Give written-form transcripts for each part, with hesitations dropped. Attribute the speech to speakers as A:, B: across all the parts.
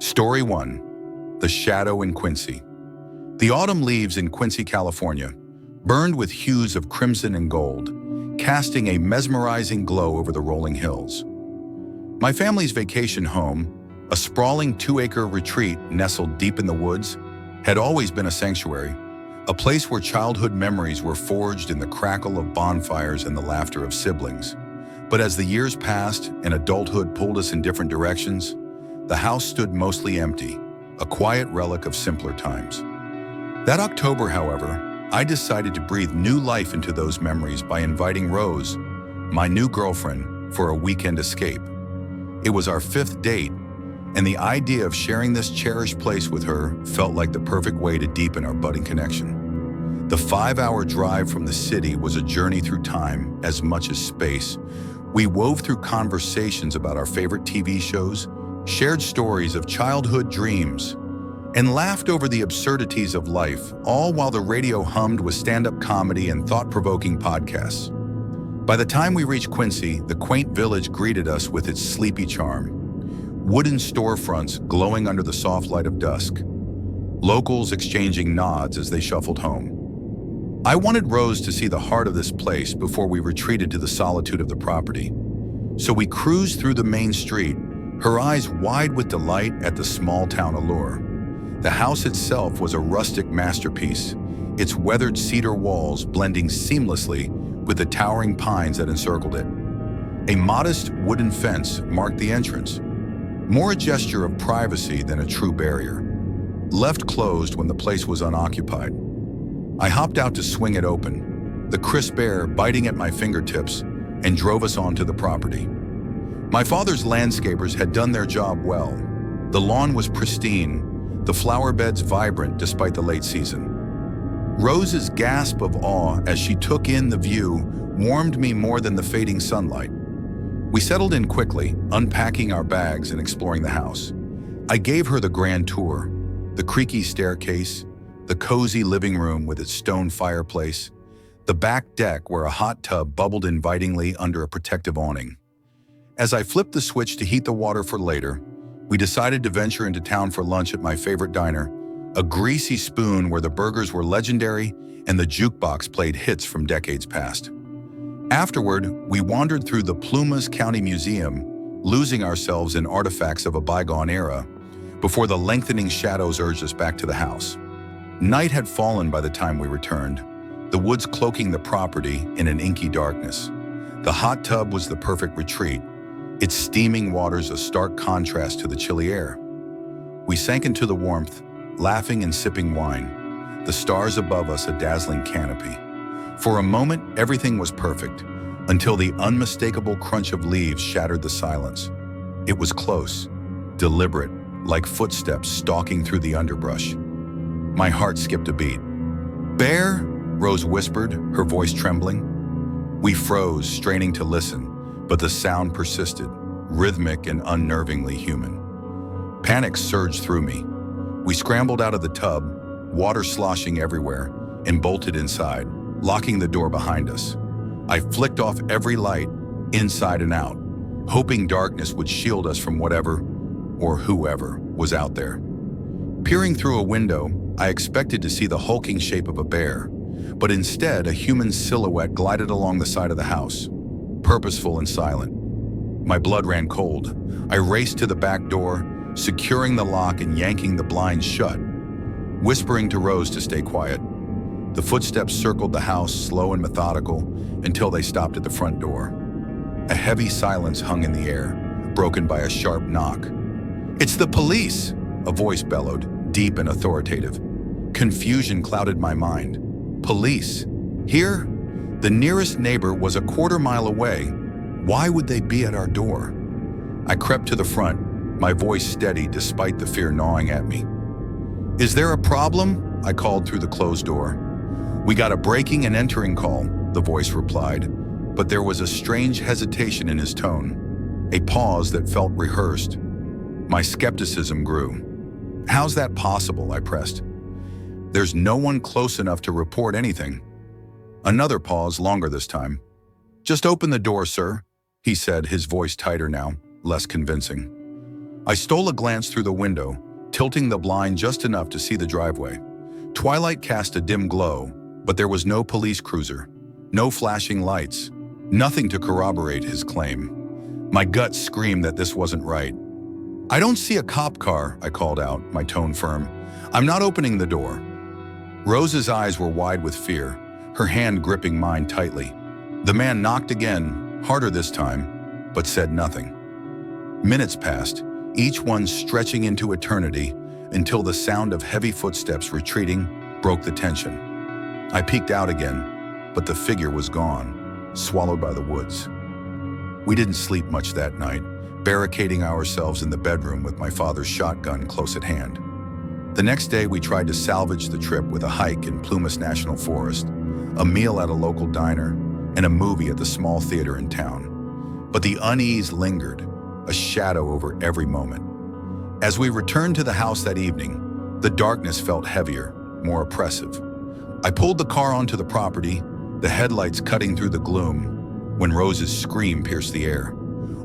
A: Story 1. The Shadow in Quincy. The autumn leaves in Quincy, California, burned with hues of crimson and gold, casting a mesmerizing glow over the rolling hills. My family's vacation home, a sprawling 2-acre retreat nestled deep in the woods, had always been a sanctuary, a place where childhood memories were forged in the crackle of bonfires and the laughter of siblings. But as the years passed and adulthood pulled us in different directions, the house stood mostly empty, a quiet relic of simpler times. That October, however, I decided to breathe new life into those memories by inviting Rose, my new girlfriend, for a weekend escape. It was our 5th date, and the idea of sharing this cherished place with her felt like the perfect way to deepen our budding connection. The 5-hour drive from the city was a journey through time as much as space. We wove through conversations about our favorite TV shows, shared stories of childhood dreams, and laughed over the absurdities of life, all while the radio hummed with stand-up comedy and thought-provoking podcasts. By the time we reached Quincy, the quaint village greeted us with its sleepy charm. Wooden storefronts glowing under the soft light of dusk. Locals exchanging nods as they shuffled home. I wanted Rose to see the heart of this place before we retreated to the solitude of the property. So we cruised through the main street, her eyes wide with delight at the small-town allure. The house itself was a rustic masterpiece, its weathered cedar walls blending seamlessly with the towering pines that encircled it. A modest wooden fence marked the entrance, more a gesture of privacy than a true barrier. Left closed when the place was unoccupied. I hopped out to swing it open, the crisp air biting at my fingertips, and drove us onto the property. My father's landscapers had done their job well. The lawn was pristine, the flower beds vibrant despite the late season. Rose's gasp of awe as she took in the view warmed me more than the fading sunlight. We settled in quickly, unpacking our bags and exploring the house. I gave her the grand tour, the creaky staircase, the cozy living room with its stone fireplace, the back deck where a hot tub bubbled invitingly under a protective awning. As I flipped the switch to heat the water for later, we decided to venture into town for lunch at my favorite diner, a greasy spoon where the burgers were legendary and the jukebox played hits from decades past. Afterward, we wandered through the Plumas County Museum, losing ourselves in artifacts of a bygone era, before the lengthening shadows urged us back to the house. Night had fallen by the time we returned, the woods cloaking the property in an inky darkness. The hot tub was the perfect retreat, its steaming waters a stark contrast to the chilly air. We sank into the warmth, laughing and sipping wine, the stars above us a dazzling canopy. For a moment, everything was perfect, until the unmistakable crunch of leaves shattered the silence. It was close, deliberate, like footsteps stalking through the underbrush. My heart skipped a beat. "Bear?" Rose whispered, her voice trembling. We froze, straining to listen, but the sound persisted, rhythmic and unnervingly human. Panic surged through me. We scrambled out of the tub, water sloshing everywhere, and bolted inside, locking the door behind us. I flicked off every light, inside and out, hoping darkness would shield us from whatever, or whoever, was out there. Peering through a window, I expected to see the hulking shape of a bear, but instead a human silhouette glided along the side of the house, purposeful and silent. My blood ran cold. I raced to the back door, securing the lock and yanking the blinds shut, whispering to Rose to stay quiet. The footsteps circled the house, slow and methodical, until they stopped at the front door. A heavy silence hung in the air, broken by a sharp knock. "It's the police!" a voice bellowed, deep and authoritative. Confusion clouded my mind. Police? Here? The nearest neighbor was a quarter-mile away. Why would they be at our door? I crept to the front, my voice steady despite the fear gnawing at me. "Is there a problem?" I called through the closed door. "We got a breaking and entering call," the voice replied, but there was a strange hesitation in his tone, a pause that felt rehearsed. My skepticism grew. "How's that possible?" I pressed. "There's no one close enough to report anything." Another pause, longer this time. "Just open the door, sir," he said, his voice tighter now, less convincing. I stole a glance through the window, tilting the blind just enough to see the driveway. Twilight cast a dim glow, but there was no police cruiser, no flashing lights, nothing to corroborate his claim. My gut screamed that this wasn't right. "I don't see a cop car," I called out, my tone firm. "I'm not opening the door." Rose's eyes were wide with fear, her hand gripping mine tightly. The man knocked again, harder this time, but said nothing. Minutes passed, each one stretching into eternity, until the sound of heavy footsteps retreating broke the tension. I peeked out again, but the figure was gone, swallowed by the woods. We didn't sleep much that night, barricading ourselves in the bedroom with my father's shotgun close at hand. The next day, we tried to salvage the trip with a hike in Plumas National Forest, a meal at a local diner, and a movie at the small theater in town. But the unease lingered, a shadow over every moment. As we returned to the house that evening, the darkness felt heavier, more oppressive. I pulled the car onto the property, the headlights cutting through the gloom, when Rose's scream pierced the air.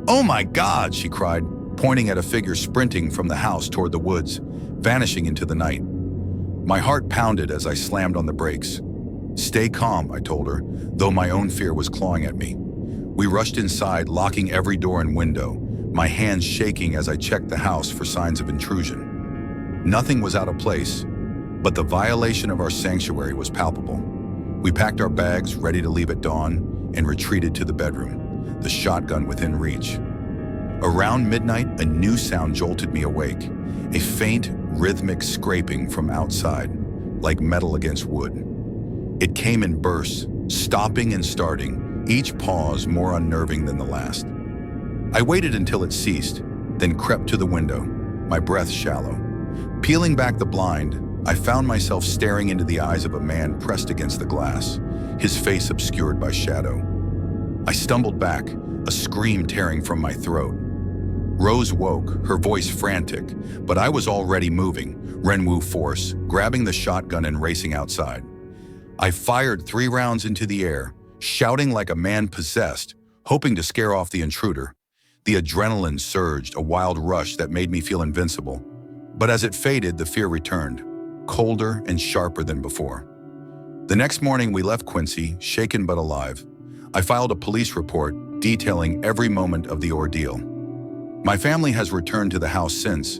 A: "Oh my God!" she cried, pointing at a figure sprinting from the house toward the woods, vanishing into the night. My heart pounded as I slammed on the brakes. "Stay calm," I told her, though my own fear was clawing at me. We rushed inside, locking every door and window, my hands shaking as I checked the house for signs of intrusion. Nothing was out of place, but the violation of our sanctuary was palpable. We packed our bags, ready to leave at dawn, and retreated to the bedroom, the shotgun within reach. Around midnight, a new sound jolted me awake, a faint, rhythmic scraping from outside, like metal against wood. It came in bursts, stopping and starting, each pause more unnerving than the last. I waited until it ceased, then crept to the window, my breath shallow. Peeling back the blind, I found myself staring into the eyes of a man pressed against the glass, his face obscured by shadow. I stumbled back, a scream tearing from my throat. Rose woke, her voice frantic, but I was already moving, Renwu force, grabbing the shotgun and racing outside. I fired 3 rounds into the air, shouting like a man possessed, hoping to scare off the intruder. The adrenaline surged, a wild rush that made me feel invincible. But as it faded, the fear returned, colder and sharper than before. The next morning, we left Quincy, shaken but alive. I filed a police report detailing every moment of the ordeal. My family has returned to the house since,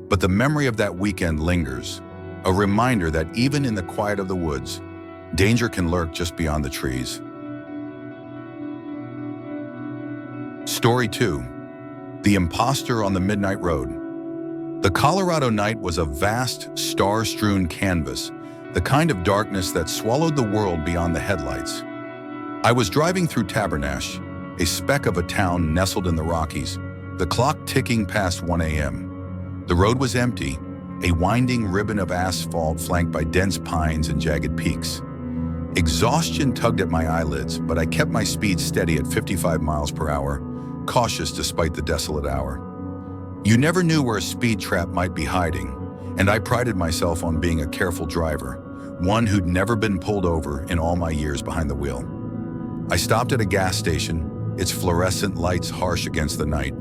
A: but the memory of that weekend lingers, a reminder that even in the quiet of the woods, danger can lurk just beyond the trees. Story 2. The Imposter on the Midnight Road. The Colorado night was a vast, star-strewn canvas, the kind of darkness that swallowed the world beyond the headlights. I was driving through Tabernash, a speck of a town nestled in the Rockies, the clock ticking past 1 a.m. The road was empty, a winding ribbon of asphalt flanked by dense pines and jagged peaks. Exhaustion tugged at my eyelids, but I kept my speed steady at 55 miles per hour, cautious despite the desolate hour. You never knew where a speed trap might be hiding, and I prided myself on being a careful driver, one who'd never been pulled over in all my years behind the wheel. I stopped at a gas station, its fluorescent lights harsh against the night.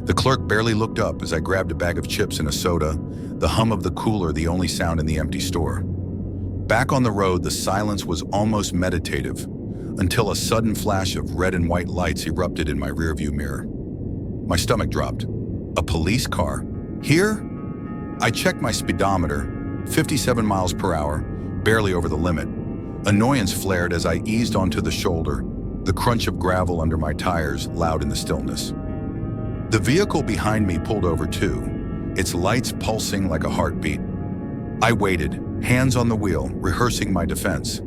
A: The clerk barely looked up as I grabbed a bag of chips and a soda, the hum of the cooler the only sound in the empty store. Back on the road, the silence was almost meditative, until a sudden flash of red and white lights erupted in my rearview mirror. My stomach dropped. A police car? Here? I checked my speedometer, 57 miles per hour, barely over the limit. Annoyance flared as I eased onto the shoulder, the crunch of gravel under my tires loud in the stillness. The vehicle behind me pulled over too, its lights pulsing like a heartbeat. I waited, hands on the wheel, rehearsing my defense.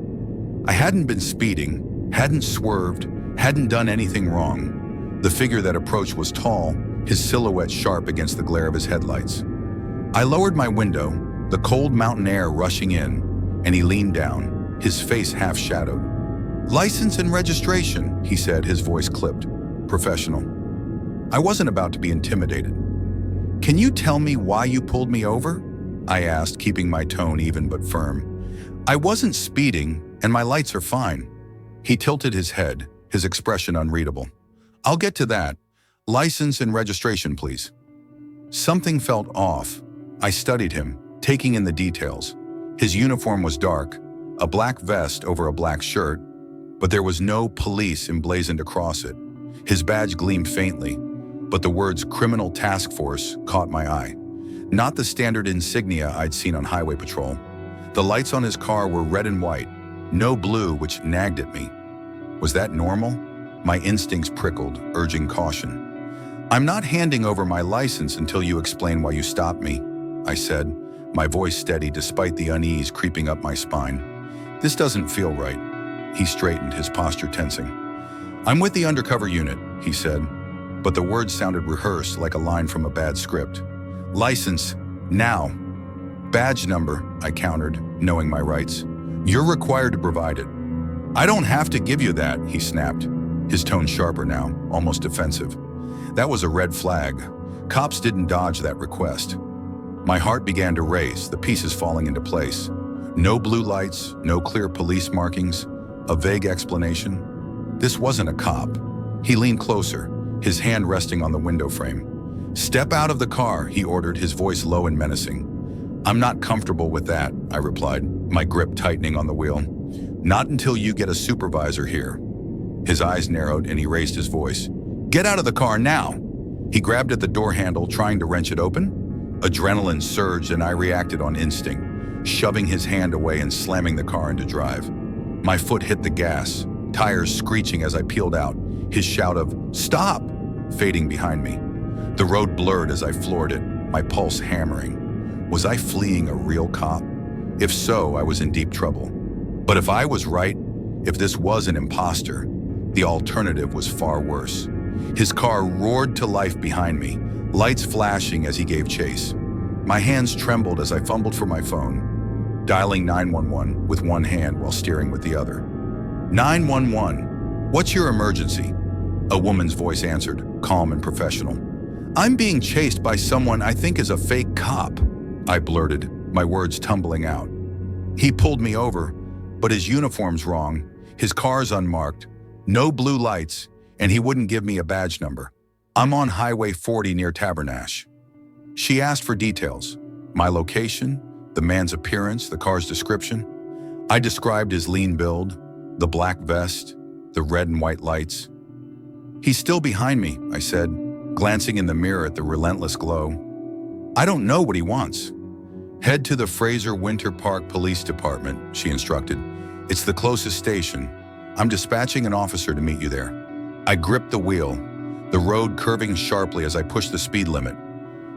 A: I hadn't been speeding, hadn't swerved, hadn't done anything wrong. The figure that approached was tall, his silhouette sharp against the glare of his headlights. I lowered my window, the cold mountain air rushing in, and he leaned down, his face half-shadowed. "License and registration," he said, his voice clipped, professional. I wasn't about to be intimidated. "Can you tell me why you pulled me over?" I asked, keeping my tone even but firm. "I wasn't speeding, and my lights are fine." He tilted his head, his expression unreadable. "I'll get to that. License and registration, please." Something felt off. I studied him, taking in the details. His uniform was dark, a black vest over a black shirt, but there was no police emblazoned across it. His badge gleamed faintly, but the words Criminal Task Force caught my eye. Not the standard insignia I'd seen on highway patrol. The lights on his car were red and white, no blue, which nagged at me. Was that normal? My instincts prickled, urging caution. "I'm not handing over my license until you explain why you stopped me," I said, my voice steady despite the unease creeping up my spine. "This doesn't feel right." He straightened, his posture tensing. "I'm with the undercover unit," he said, but the words sounded rehearsed like a line from a bad script. "License, now." "Badge number," I countered, knowing my rights. "You're required to provide it." "I don't have to give you that," he snapped, his tone sharper now, almost defensive. That was a red flag. Cops didn't dodge that request. My heart began to race, the pieces falling into place. No blue lights, no clear police markings, a vague explanation. This wasn't a cop. He leaned closer, his hand resting on the window frame. "Step out of the car," he ordered, his voice low and menacing. "I'm not comfortable with that," I replied, my grip tightening on the wheel. "Not until you get a supervisor here." His eyes narrowed and he raised his voice. "Get out of the car now!" He grabbed at the door handle, trying to wrench it open. Adrenaline surged and I reacted on instinct, shoving his hand away and slamming the car into drive. My foot hit the gas, tires screeching as I peeled out, his shout of "Stop!" fading behind me. The road blurred as I floored it, my pulse hammering. Was I fleeing a real cop? If so, I was in deep trouble. But if I was right, if this was an imposter, the alternative was far worse. His car roared to life behind me, lights flashing as he gave chase. My hands trembled as I fumbled for my phone, dialing 911 with one hand while steering with the other. "911, what's your emergency?" A woman's voice answered, calm and professional. "I'm being chased by someone I think is a fake cop," I blurted, my words tumbling out. He pulled me over, but his uniform's wrong, his car's unmarked, no blue lights, and he wouldn't give me a badge number. "I'm on Highway 40 near Tabernash." She asked for details, my location, the man's appearance, the car's description. I described his lean build, the black vest, the red and white lights. "He's still behind me," I said, glancing in the mirror at the relentless glow. "I don't know what he wants." "Head to the Fraser Winter Park Police Department," she instructed. "It's the closest station. I'm dispatching an officer to meet you there." I gripped the wheel, the road curving sharply as I pushed the speed limit,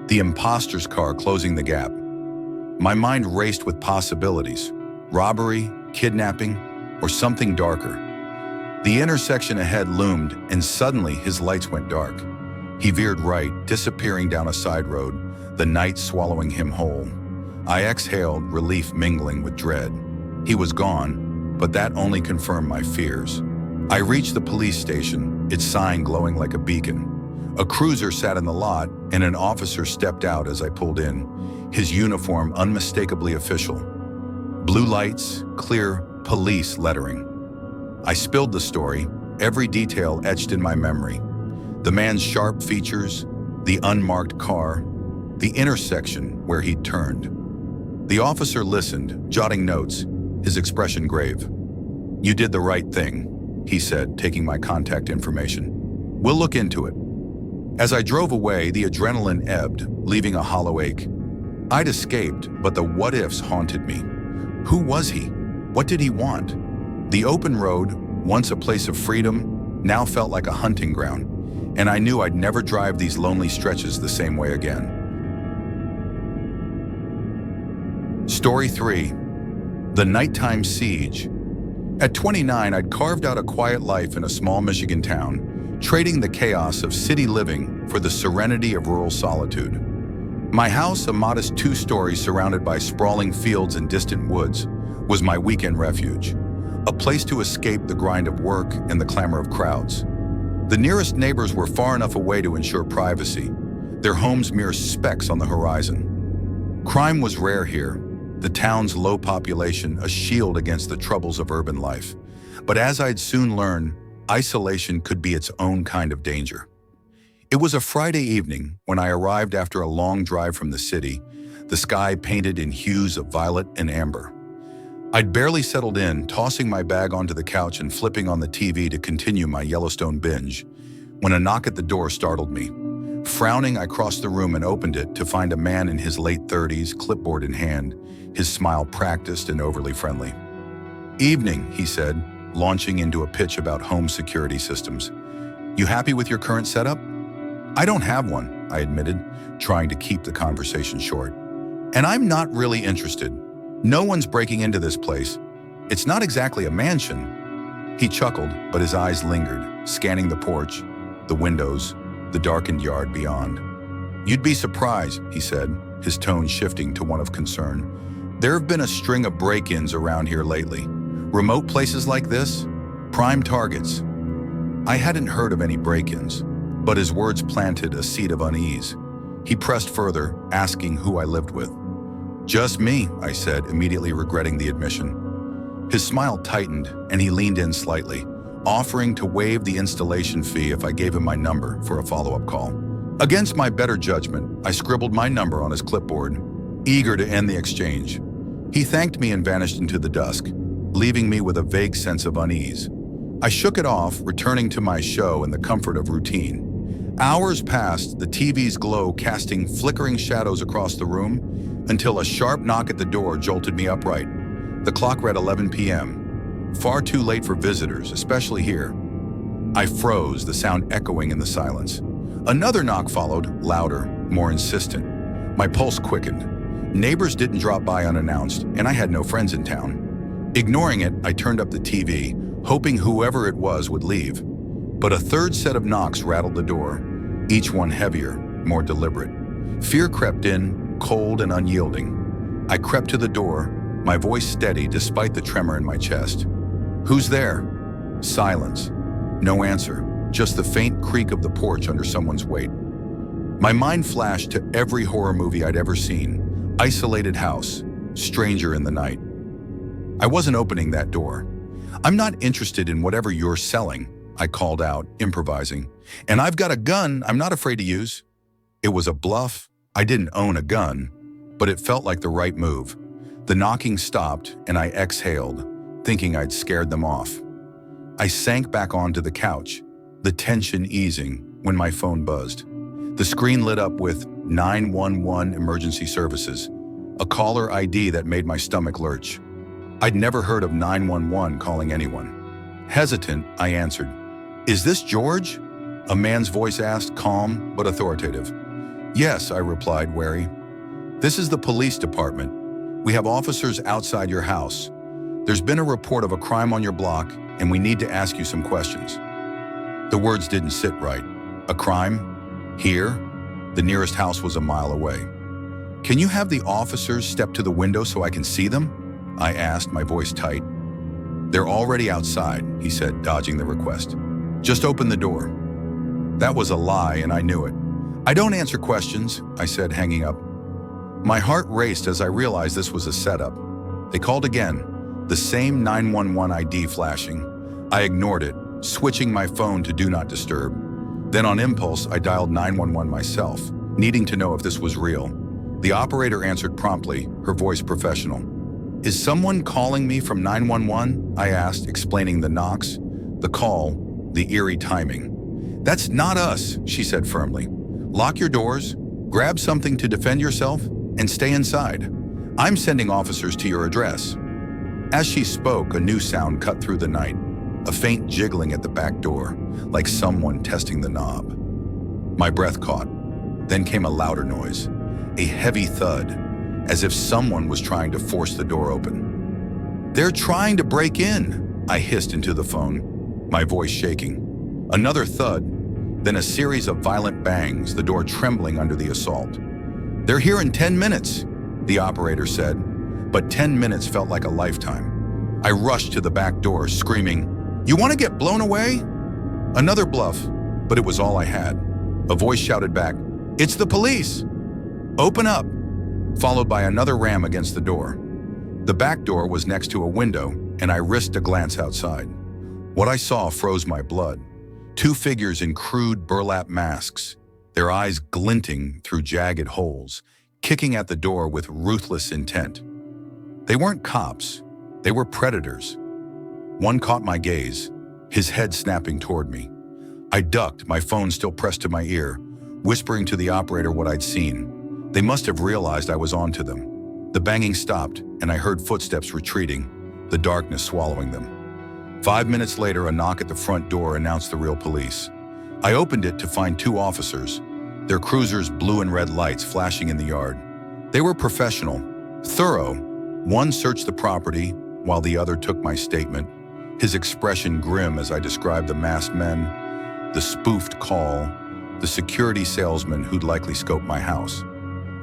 A: the imposter's car closing the gap. My mind raced with possibilities: robbery, kidnapping, or something darker. The intersection ahead loomed, and suddenly his lights went dark. He veered right, disappearing down a side road, the night swallowing him whole. I exhaled, relief mingling with dread. He was gone, but that only confirmed my fears. I reached the police station, its sign glowing like a beacon. A cruiser sat in the lot, and an officer stepped out as I pulled in, his uniform unmistakably official. Blue lights, clear police lettering. I spilled the story, every detail etched in my memory. The man's sharp features, the unmarked car, the intersection where he'd turned. The officer listened, jotting notes, his expression grave. "You did the right thing," he said, taking my contact information. "We'll look into it." As I drove away, the adrenaline ebbed, leaving a hollow ache. I'd escaped, but the what-ifs haunted me. Who was he? What did he want? The open road, once a place of freedom, now felt like a hunting ground, and I knew I'd never drive these lonely stretches the same way again. Story 3. The Nighttime Siege. At 29, I'd carved out a quiet life in a small Michigan town, trading the chaos of city living for the serenity of rural solitude. My house, a modest 2-story surrounded by sprawling fields and distant woods, was my weekend refuge, a place to escape the grind of work and the clamor of crowds. The nearest neighbors were far enough away to ensure privacy, their homes mere specks on the horizon. Crime was rare here, the town's low population a shield against the troubles of urban life. But as I'd soon learn, isolation could be its own kind of danger. It was a Friday evening when I arrived after a long drive from the city, the sky painted in hues of violet and amber. I'd barely settled in, tossing my bag onto the couch and flipping on the TV to continue my Yellowstone binge, when a knock at the door startled me. Frowning, I crossed the room and opened it to find a man in his late 30s, clipboard in hand, his smile practiced and overly friendly. "Evening," he said, launching into a pitch about home security systems. "You happy with your current setup?" "I don't have one," I admitted, trying to keep the conversation short. "And I'm not really interested. No one's breaking into this place. It's not exactly a mansion." He chuckled, but his eyes lingered, scanning the porch, the windows, the darkened yard beyond. "You'd be surprised," he said, his tone shifting to one of concern. "There have been a string of break-ins around here lately. Remote places like this, prime targets." I hadn't heard of any break-ins, but his words planted a seed of unease. He pressed further, asking who I lived with. "Just me," I said, immediately regretting the admission. His smile tightened, and he leaned in slightly, offering to waive the installation fee if I gave him my number for a follow-up call. Against my better judgment, I scribbled my number on his clipboard, eager to end the exchange. He thanked me and vanished into the dusk, leaving me with a vague sense of unease. I shook it off, returning to my show in the comfort of routine. Hours passed, the TV's glow casting flickering shadows across the room, until a sharp knock at the door jolted me upright. The clock read 11 p.m. Far too late for visitors, especially here. I froze, the sound echoing in the silence. Another knock followed, louder, more insistent. My pulse quickened. Neighbors didn't drop by unannounced, and I had no friends in town. Ignoring it, I turned up the TV, hoping whoever it was would leave. But a third set of knocks rattled the door, each one heavier, more deliberate. Fear crept in, cold and unyielding. I crept to the door, my voice steady despite the tremor in my chest. "Who's there?" Silence. No answer, just the faint creak of the porch under someone's weight. My mind flashed to every horror movie I'd ever seen. Isolated house, stranger in the night. I wasn't opening that door. "I'm not interested in whatever you're selling," I called out, improvising. "And I've got a gun I'm not afraid to use." It was a bluff. I didn't own a gun, but it felt like the right move. The knocking stopped, and I exhaled, thinking I'd scared them off. I sank back onto the couch, the tension easing, when my phone buzzed. The screen lit up with 911 emergency services, a caller ID that made my stomach lurch. I'd never heard of 911 calling anyone. Hesitant, I answered. "Is this George?" A man's voice asked, calm but authoritative. "Yes," I replied, wary. "This is the police department. We have officers outside your house. There's been a report of a crime on your block, and we need to ask you some questions." The words didn't sit right. A crime? Here? The nearest house was a mile away. "Can you have the officers step to the window so I can see them?" I asked, my voice tight. "They're already outside," he said, dodging the request. "Just open the door." That was a lie, and I knew it. "I don't answer questions," I said, hanging up. My heart raced as I realized this was a setup. They called again, the same 911 ID flashing. I ignored it, switching my phone to Do Not Disturb. Then on impulse, I dialed 911 myself, needing to know if this was real. The operator answered promptly, her voice professional. "Is someone calling me from 911? I asked, explaining the knocks, the call, the eerie timing. "That's not us," she said firmly. "Lock your doors, grab something to defend yourself, and stay inside. I'm sending officers to your address." As she spoke, a new sound cut through the night, a faint jiggling at the back door, like someone testing the knob. My breath caught. Then came a louder noise, a heavy thud, as if someone was trying to force the door open. "They're trying to break in," I hissed into the phone, my voice shaking. Another thud, then a series of violent bangs, the door trembling under the assault. "They're here in 10 minutes, the operator said, but 10 minutes felt like a lifetime. I rushed to the back door, screaming, "You want to get blown away?" Another bluff, but it was all I had. A voice shouted back, "It's the police! Open up!" followed by another ram against the door. The back door was next to a window, and I risked a glance outside. What I saw froze my blood. Two figures in crude burlap masks, their eyes glinting through jagged holes, kicking at the door with ruthless intent. They weren't cops, they were predators. One caught my gaze, his head snapping toward me. I ducked, my phone still pressed to my ear, whispering to the operator what I'd seen. They must have realized I was on to them. The banging stopped, and I heard footsteps retreating, the darkness swallowing them. 5 minutes later, a knock at the front door announced the real police. I opened it to find 2 officers, their cruisers' blue and red lights flashing in the yard. They were professional, thorough. One searched the property, while the other took my statement, his expression grim as I described the masked men, the spoofed call, the security salesman who'd likely scoped my house.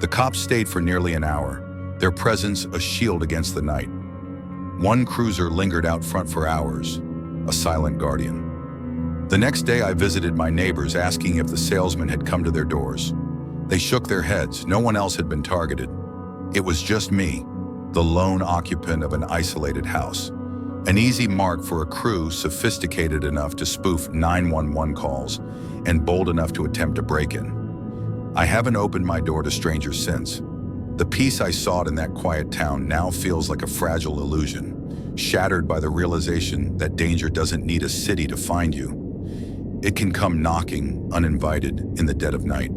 A: The cops stayed for nearly an hour, their presence a shield against the night. One cruiser lingered out front for hours, a silent guardian. The next day I visited my neighbors asking if the salesman had come to their doors. They shook their heads, no one else had been targeted. It was just me, the lone occupant of an isolated house. An easy mark for a crew sophisticated enough to spoof 911 calls and bold enough to attempt a break-in. I haven't opened my door to strangers since. The peace I sought in that quiet town now feels like a fragile illusion, shattered by the realization that danger doesn't need a city to find you. It can come knocking, uninvited, in the dead of night.